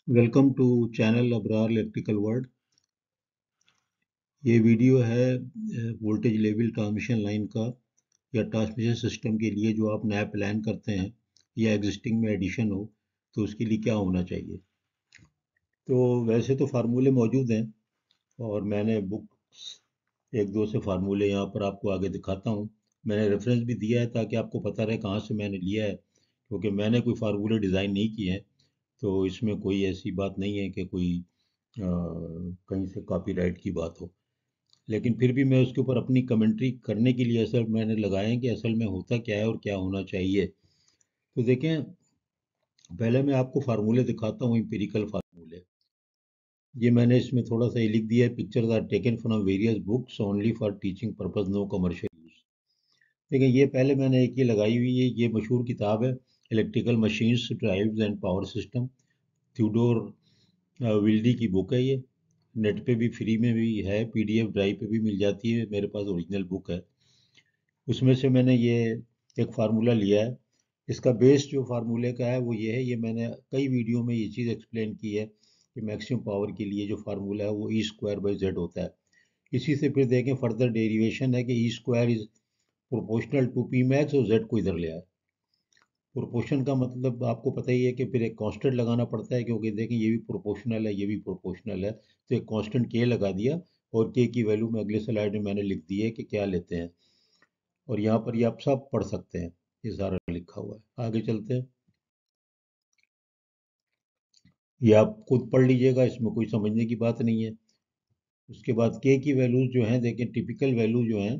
Welcome to channel Abrar electrical world. ये video है voltage level transmission line का या ट्रांसमिशन सिस्टम के लिए जो आप नया प्लान करते हैं या एग्जिस्टिंग में एडिशन हो तो उसके लिए क्या होना चाहिए। तो वैसे तो फार्मूले मौजूद हैं और मैंने बुक्स एक दो से फार्मूले यहाँ पर आपको आगे दिखाता हूँ। मैंने रेफरेंस भी दिया है ताकि आपको पता रहे कहाँ से मैंने लिया है, क्योंकि मैंने कोई फार्मूले डिज़ाइन नहीं किए हैं। तो इसमें कोई ऐसी बात नहीं है कि कोई कहीं से कॉपीराइट की बात हो, लेकिन फिर भी मैं उसके ऊपर अपनी कमेंट्री करने के लिए असल मैंने लगाए हैं कि असल में होता क्या है और क्या होना चाहिए। तो देखें, पहले मैं आपको फार्मूले दिखाता हूँ, एम्पिरिकल फार्मूले। ये मैंने इसमें थोड़ा सा ये लिख दिया है, pictures are taken from various books only for teaching purpose, no commercial use. देखिए, ये पहले मैंने एक ये लगाई हुई है, ये मशहूर किताब है electrical machines, drives and power system. Theodore Wildi की बुक है ये। नेट पे भी फ्री में भी है, पीडीएफ ड्राइव पे भी मिल जाती है, मेरे पास ओरिजिनल बुक है। उसमें से मैंने ये एक फार्मूला लिया है। इसका बेस जो फार्मूले का है वो ये है, ये मैंने कई वीडियो में ये चीज़ एक्सप्लेन की है कि मैक्सिमम पावर के लिए जो फार्मूला है वो ई स्क्वायर बाई जेड होता है। इसी से फिर देखें फर्दर डेरिवेशन है कि E square is proportional to P max और जेड को इधर ले आए। प्रोपोर्शन का मतलब आपको पता ही है कि फिर एक कांस्टेंट लगाना पड़ता है, क्योंकि देखें ये भी प्रोपोर्शनल है, ये भी प्रोपोर्शनल है, तो एक कांस्टेंट के लगा दिया और के की वैल्यू में अगले स्लाइड में मैंने लिख दी है कि क्या लेते हैं। और यहाँ पर ये आप सब पढ़ सकते हैं, ये सारा लिखा हुआ है। आगे चलते हैं, ये आप खुद पढ़ लीजिएगा, इसमें कोई समझने की बात नहीं है। उसके बाद के की वैल्यूज जो हैं, देखें टिपिकल वैल्यू जो हैं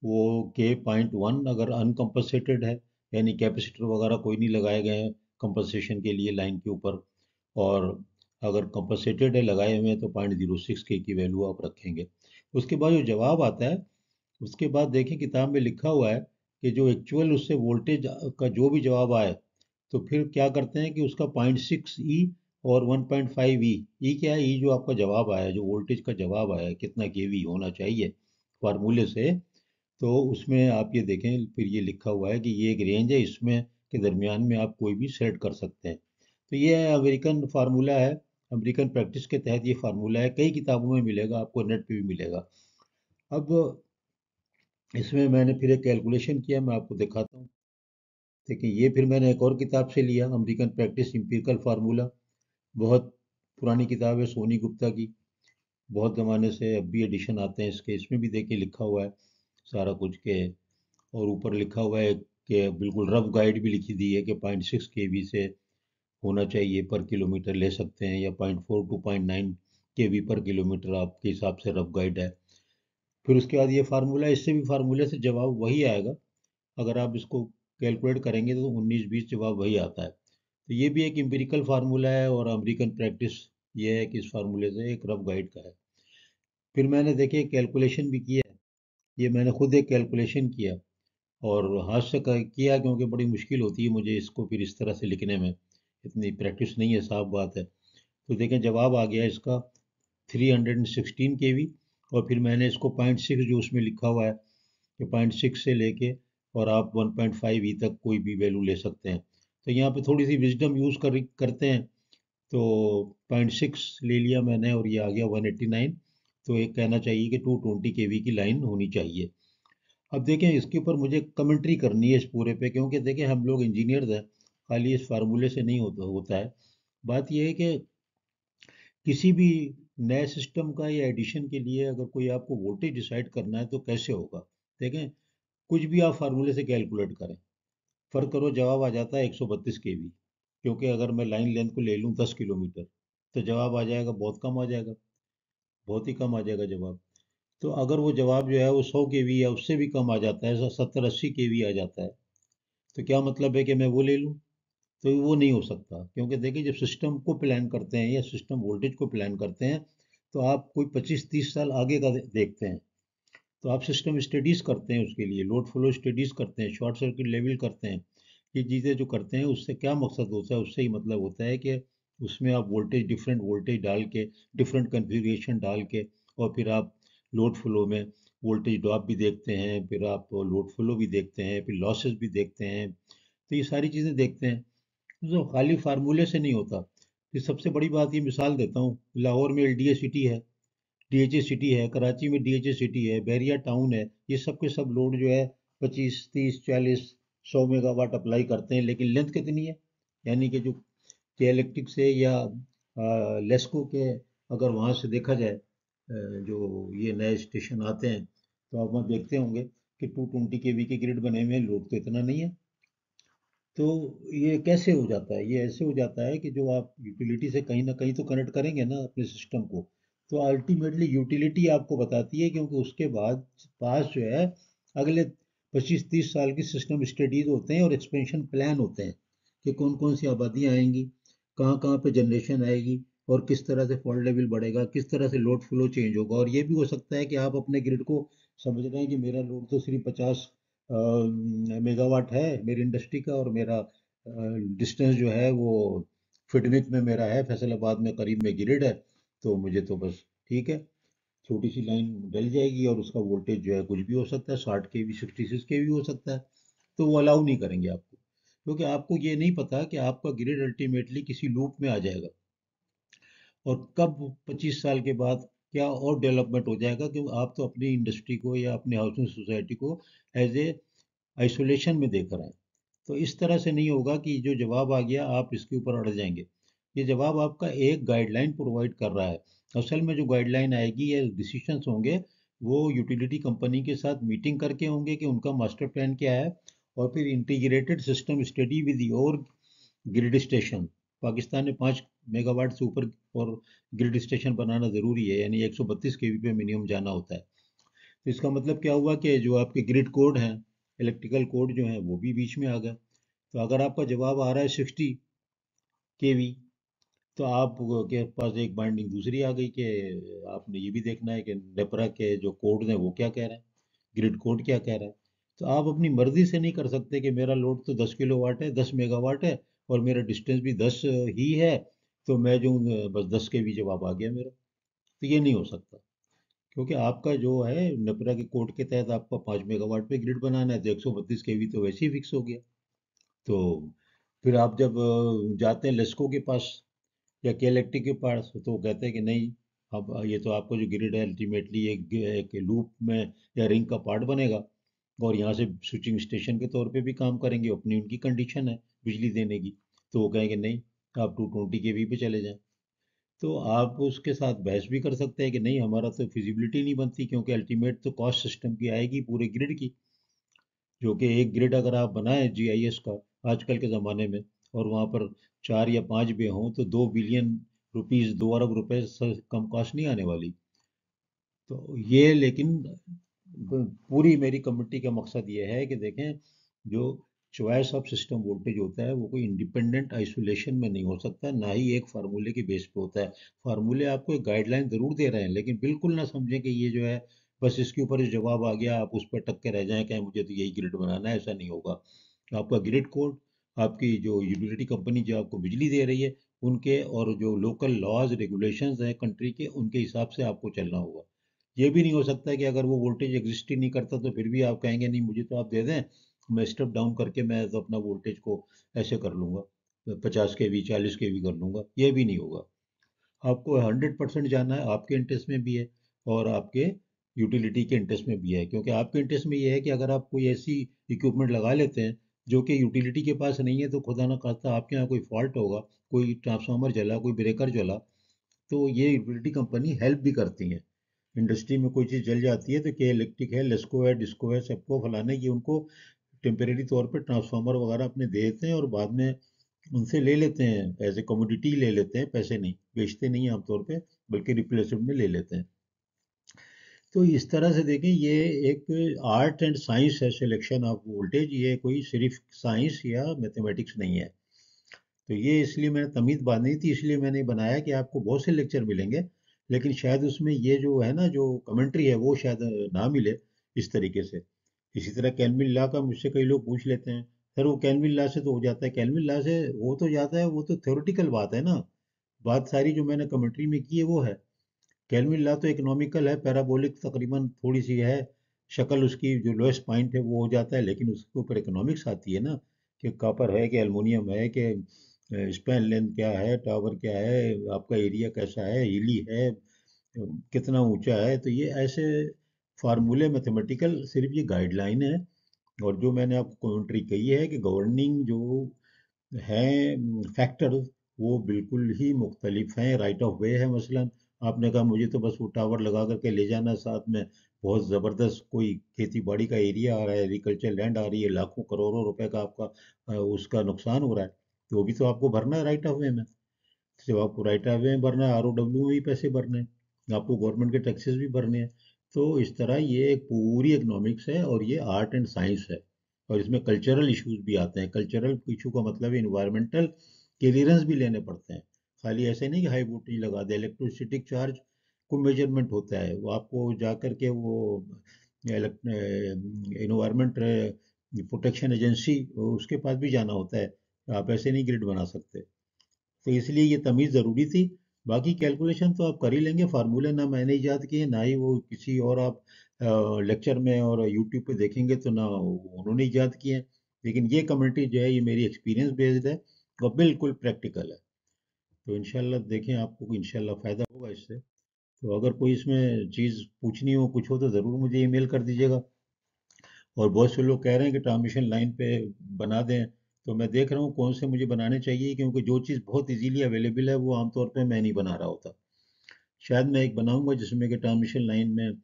वो के 0.1 अगर अनकम्पनसेटेड है, यानी कैपेसिटर वगैरह कोई नहीं लगाए गए हैं कंपनसेशन के लिए लाइन के ऊपर, और अगर कंपनसेटेड है लगाए हुए हैं तो 0.06 के की वैल्यू आप रखेंगे। उसके बाद जो जवाब आता है, उसके बाद देखें किताब में लिखा हुआ है कि जो एक्चुअल उससे वोल्टेज का जो भी जवाब आए तो फिर क्या करते हैं कि उसका 0.6 ई और 1.5 ई क्या है, ई जो आपका जवाब आया, जो वोल्टेज का जवाब आया कितना केवी होना चाहिए फार्मूले से, तो उसमें आप ये देखें फिर ये लिखा हुआ है कि ये एक रेंज है, इसमें के दरमियान में आप कोई भी सेट कर सकते हैं। तो ये अमेरिकन फार्मूला है, अमेरिकन प्रैक्टिस के तहत ये फार्मूला है, कई किताबों में मिलेगा आपको, नेट पे भी मिलेगा। अब इसमें मैंने फिर एक कैलकुलेशन किया, मैं आपको दिखाता हूँ। देखिए, ये फिर मैंने एक और किताब से लिया, अमेरिकन प्रैक्टिस एम्पिरिकल फार्मूला। बहुत पुरानी किताब है, सोनी गुप्ता की, बहुत ज़माने से अब भी एडिशन आते हैं इसके। इसमें भी देखिए लिखा हुआ है सारा कुछ के, और ऊपर लिखा हुआ है कि बिल्कुल रफ गाइड भी लिखी दी है कि 0.6 केवी से होना चाहिए पर किलोमीटर ले सकते हैं, या 0.4 टू 0.9 केवी पर किलोमीटर आपके हिसाब से रफ गाइड है। फिर उसके बाद ये फार्मूला, इससे भी फार्मूले से जवाब वही आएगा, अगर आप इसको कैलकुलेट करेंगे तो 19-20 जवाब वही आता है। तो ये भी एक एम्पिरिकल फार्मूला है और अमेरिकन प्रैक्टिस ये है कि इस फार्मूले से एक रफ गाइड का है। फिर मैंने देखिए कैलकुलेशन भी किया है, ये मैंने खुद एक कैलकुलेशन किया और हाथ से किया, क्योंकि बड़ी मुश्किल होती है मुझे इसको फिर इस तरह से लिखने में, इतनी प्रैक्टिस नहीं है, साफ बात है। तो देखें जवाब आ गया इसका 316 केवी, और फिर मैंने इसको 0.6 जो उसमें लिखा हुआ है कि 0.6 से लेके और आप 1.5 ई तक कोई भी वैल्यू ले सकते हैं। तो यहाँ पे थोड़ी सी विजडम यूज़ करते हैं, तो 0.6 ले लिया मैंने और ये आ गया 189। तो एक कहना चाहिए कि 220 केवी की लाइन होनी चाहिए। अब देखें इसके ऊपर मुझे कमेंट्री करनी है इस पूरे पे, क्योंकि देखें हम लोग इंजीनियर्स हैं, खाली इस फार्मूले से नहीं होता है। बात यह है कि किसी भी नए सिस्टम का या एडिशन के लिए अगर कोई आपको वोल्टेज डिसाइड करना है तो कैसे होगा। देखें, कुछ भी आप फार्मूले से कैलकुलेट करें, फ़र्क करो जवाब आ जाता है 132 केवी, क्योंकि अगर मैं लाइन लेंथ को ले लूँ 10 किलोमीटर तो जवाब आ जाएगा बहुत कम आ जाएगा, बहुत ही कम आ जाएगा जवाब। तो अगर वो जवाब जो है वो 100 केवी या उससे भी कम आ जाता है, 70-80 केवी आ जाता है, तो क्या मतलब है कि मैं वो ले लूँ? तो वो नहीं हो सकता, क्योंकि देखिए जब सिस्टम को प्लान करते हैं या सिस्टम वोल्टेज को प्लान करते हैं तो आप कोई 25-30 साल आगे का देखते हैं। तो आप सिस्टम स्टडीज़ करते हैं, उसके लिए लोड फ्लो स्टडीज़ करते हैं, शॉर्ट सर्किट लेवल करते हैं। ये चीज़ें जो करते हैं उससे क्या मकसद होता है, उससे ही मतलब होता है कि उसमें आप वोल्टेज, डिफरेंट वोल्टेज डाल के, डिफरेंट कन्फिग्रेशन डाल के, और फिर आप लोड फ्लो में वोल्टेज ड्रॉप भी देखते हैं, फिर आप लोड फ्लो भी देखते हैं, फिर लॉसेस भी देखते हैं। तो ये सारी चीज़ें देखते हैं, तो खाली फार्मूले से नहीं होता। तो सबसे बड़ी बात ये मिसाल देता हूँ, लाहौर में एलडीए सिटी है, डीएचए सिटी है, कराची में डीएचए सिटी है, बैरिया टाउन है, ये सब के सब लोड जो है 25, 30, 40, 100 मेगावाट अप्लाई करते हैं, लेकिन लेंथ कितनी है? यानी कि जो के इलेक्ट्रिक से या लेस्को के, अगर वहाँ से देखा जाए जो ये नए स्टेशन आते हैं, तो आप वहाँ देखते होंगे कि 220 केवी के ग्रिड बने हुए हैं, लोड तो इतना नहीं है। तो ये कैसे हो जाता है? ये ऐसे हो जाता है कि जो आप यूटिलिटी से कहीं ना कहीं तो कनेक्ट करेंगे ना अपने सिस्टम को, तो अल्टीमेटली यूटिलिटी आपको बताती है, क्योंकि उसके बाद पास जो है अगले 25-30 साल की सिस्टम स्टडीज होते हैं और एक्सपेंशन प्लान होते हैं कि कौन कौन सी आबादियाँ आएंगी, कहाँ कहाँ पे जनरेशन आएगी, और किस तरह से फॉल्ट लेवल बढ़ेगा, किस तरह से लोड फ्लो चेंज होगा। और ये भी हो सकता है कि आप अपने ग्रिड को समझ रहे हैं कि मेरा लोड तो सिर्फ 50 मेगावाट है मेरी इंडस्ट्री का, और मेरा डिस्टेंस जो है वो फिटविथ में मेरा है, फैसलाबाद में करीब में ग्रिड है, तो मुझे तो बस ठीक है, छोटी सी लाइन डल जाएगी और उसका वोल्टेज जो है कुछ भी हो सकता है, 60 केवी 66 केवी हो सकता है, तो वो अलाउ नहीं करेंगे आपको, क्योंकि आपको ये नहीं पता कि आपका ग्रिड अल्टीमेटली किसी लूप में आ जाएगा, और कब 25 साल के बाद क्या और डेवलपमेंट हो जाएगा, कि आप तो अपनी इंडस्ट्री को या अपनी हाउसिंग सोसाइटी को एज ए आइसोलेशन में देख रहे हैं। तो इस तरह से नहीं होगा कि जो जवाब आ गया आप इसके ऊपर अड़ जाएंगे। ये जवाब आपका एक गाइडलाइन प्रोवाइड कर रहा है। असल में जो गाइडलाइन आएगी या डिसीशंस होंगे, वो यूटिलिटी कंपनी के साथ मीटिंग करके होंगे कि उनका मास्टर प्लान क्या है, और फिर integrated system study with your grid station. Pakistan में 5 मेगावाट से ऊपर और ग्रिड स्टेशन बनाना ज़रूरी है, यानी 132 केवी पे मिनिमम जाना होता है। तो इसका मतलब क्या हुआ कि जो आपके ग्रिड कोड हैं, इलेक्ट्रिकल कोड जो हैं, वो भी बीच में आ गए। तो अगर आपका जवाब आ रहा है 60 केवी, तो आप के पास एक बाइंडिंग दूसरी आ गई कि आपने ये भी देखना है कि नेपरा के जो कोड हैं वो क्या कह रहे हैं, ग्रिड कोड क्या कह रहा है। तो आप अपनी मर्जी से नहीं कर सकते कि मेरा लोड तो 10 किलोवाट है, 10 मेगावाट है, और मेरा डिस्टेंस भी 10 ही है, तो मैं जो बस 10 केवी जवाब आ गया मेरा। तो ये नहीं हो सकता, क्योंकि आपका जो है नेपरा के कोड के तहत आपका 5 मेगावाट पे ग्रिड बनाना है, तो 132 केवी तो वैसे ही फिक्स हो गया। तो फिर आप जब जाते हैं लेस्को के पास या के इलेक्ट्रिक के पास, तो वो कहते हैं कि नहीं, अब ये तो आपको जो ग्रिड है अल्टीमेटली एक लूप में या रिंग का पार्ट बनेगा, और यहाँ से स्विचिंग स्टेशन के तौर पे भी काम करेंगे, अपनी उनकी कंडीशन है बिजली देने की। तो वो कहेंगे नहीं, आप 220 केवी पे चले जाएं। तो आप उसके साथ बहस भी कर सकते हैं कि नहीं, हमारा तो फिजिबिलिटी नहीं बनती, क्योंकि अल्टीमेट तो कॉस्ट सिस्टम की आएगी पूरे ग्रिड की, जो कि एक ग्रिड अगर आप बनाएं जीआईएस का आजकल के ज़माने में, और वहाँ पर 4 या 5 बे हों, तो 2 बिलियन रुपीज़, 2 अरब रुपए से कम कॉस्ट नहीं आने वाली। तो ये लेकिन पूरी मेरी कमेटी का मकसद ये है कि देखें, जो चॉइस ऑफ सिस्टम वोल्टेज होता है वो कोई इंडिपेंडेंट आइसोलेशन में नहीं हो सकता, ना ही एक फार्मूले के बेस पे होता है। फार्मूले आपको एक गाइडलाइन जरूर दे रहे हैं, लेकिन बिल्कुल ना समझें कि ये जो है बस इसके ऊपर इस जवाब आ गया आप उस पर टक के रह जाएं कि मुझे तो यही ग्रिड बनाना है, ऐसा नहीं होगा। आपका ग्रिड कोड, आपकी जो यूटिलिटी कंपनी जो आपको बिजली दे रही है, उनके और जो लोकल लॉज रेगुलेशंस हैं कंट्री के, उनके हिसाब से आपको चलना होगा। ये भी नहीं हो सकता कि अगर वो वोल्टेज एग्जिस्ट ही नहीं करता तो फिर भी आप कहेंगे नहीं, मुझे तो आप दे दें, मैं स्टेप डाउन करके मैं तो अपना वोल्टेज को ऐसे कर लूँगा, 50 केवी 40 केवी कर लूँगा, ये भी नहीं होगा। आपको 100% जाना है, आपके इंटरेस्ट में भी है और आपके यूटिलिटी के इंटरेस्ट में भी है, क्योंकि आपके इंटरेस्ट में ये है कि अगर आप कोई ऐसी इक्विपमेंट लगा लेते हैं जो कि यूटिलिटी के पास नहीं है, तो खुदा ना खास्ता आपके यहाँ कोई फॉल्ट होगा, कोई ट्रांसफार्मर जला, कोई ब्रेकर जला, तो ये यूटिलिटी कंपनी हेल्प भी करती हैं। इंडस्ट्री में कोई चीज़ जल जाती है तो के इलेक्ट्रिक है, लेस्को है, डिस्को है, सबको फलाना, ये उनको टेम्परेरी तौर पे ट्रांसफार्मर वगैरह अपने दे देते हैं, और बाद में उनसे ले लेते हैं, एज ए कमोडिटी ले लेते हैं, पैसे नहीं बेचते नहीं आमतौर पे, बल्कि रिप्लेसमेंट में ले लेते हैं। तो इस तरह से देखें, ये एक आर्ट एंड साइंस है, सिलेक्शन ऑफ वोल्टेज, ये कोई सिर्फ साइंस या मैथमेटिक्स नहीं है। तो ये इसलिए मैंने तमीज़ बांधी थी, इसलिए मैंने बनाया कि आपको बहुत से लेक्चर मिलेंगे, लेकिन शायद उसमें ये जो है ना जो कमेंट्री है वो शायद ना मिले इस तरीके से। इसी तरह कैल्विन लॉ का मुझसे कई लोग पूछ लेते हैं, सर वो कैल्विन लॉ से तो हो जाता है, कैल्विन लॉ से हो तो जाता है, वो तो थ्योरेटिकल बात है ना, बात सारी जो मैंने कमेंट्री में की है वो है। कैल्विन लॉ तो इकोनॉमिकल है, पैराबोलिक तकरीबन थोड़ी सी है, शक्ल उसकी जो लोएस्ट पॉइंट है वो हो जाता है, लेकिन उसके ऊपर इकोनॉमिक्स आती है ना, कि कॉपर है कि एल्युमिनियम है कि स्पैन लेंथ क्या है, टावर क्या है, आपका एरिया कैसा है, हिली है, कितना ऊंचा है। तो ये ऐसे फार्मूले मैथमेटिकल सिर्फ ये गाइडलाइन है। और जो मैंने आपको कमेंट्री कही है कि गवर्निंग जो हैं फैक्टर, वो बिल्कुल ही मुख्तलिफ हैं। राइट ऑफ वे है मसलन, आपने कहा मुझे तो बस वो टावर लगा करके ले जाना, साथ में बहुत ज़बरदस्त कोई खेती बाड़ी का एरिया आ रहा है, एग्रीकल्चर लैंड आ रही है, लाखों करोड़ों रुपए का आपका उसका नुकसान हो रहा है, तो वो भी तो आपको भरना है राइट ऑफ वे में। सिर्फ आपको राइट ऑफ वे में भरना है, आरओडब्ल्यू में भी पैसे भरने हैं, आपको गवर्नमेंट के टैक्सेस भी भरने हैं। तो इस तरह ये एक पूरी इकोनॉमिक्स है, और ये आर्ट एंड साइंस है। और इसमें कल्चरल इश्यूज भी आते हैं। कल्चरल इशू का मतलब इन्वायरमेंटल क्लियरेंस भी लेने पड़ते हैं। खाली ऐसे नहीं कि हाई वोल्टेज लगा दे। इलेक्ट्रिसिटी चार्ज को मेजरमेंट होता है, वो आपको जा करके वो इन्वायरमेंट प्रोटेक्शन एजेंसी, उसके पास भी जाना होता है। आप ऐसे नहीं ग्रिड बना सकते। तो इसलिए ये तमीज़ ज़रूरी थी। बाकी कैलकुलेशन तो आप कर ही लेंगे, फार्मूले ना मैंने ईजाद किए, ना ही वो किसी और आप लेक्चर में और यूट्यूब पे देखेंगे तो ना उन्होंने ईजाद किए हैं। लेकिन ये कमेंट्री जो है ये मेरी एक्सपीरियंस बेस्ड है और बिल्कुल प्रैक्टिकल है। तो इंशाल्लाह देखें, आपको इंशाल्लाह फ़ायदा होगा इससे। तो अगर कोई इसमें चीज़ पूछनी हो, कुछ हो, तो ज़रूर मुझे ईमेल कर दीजिएगा। और बहुत से लोग कह रहे हैं कि ट्रांसमिशन लाइन पे बना दें, तो मैं देख रहा हूँ कौन से मुझे बनाने चाहिए, क्योंकि जो चीज़ बहुत इजीली अवेलेबल है वो आमतौर पे मैं नहीं बना रहा होता। शायद मैं एक बनाऊंगा जिसमें कि ट्रांसमिशन लाइन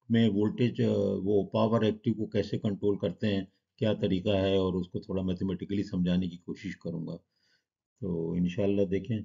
में वोल्टेज, वो पावर एक्टिव को कैसे कंट्रोल करते हैं, क्या तरीका है, और उसको थोड़ा मैथमेटिकली समझाने की कोशिश करूंगा। तो इंशाल्लाह देखें।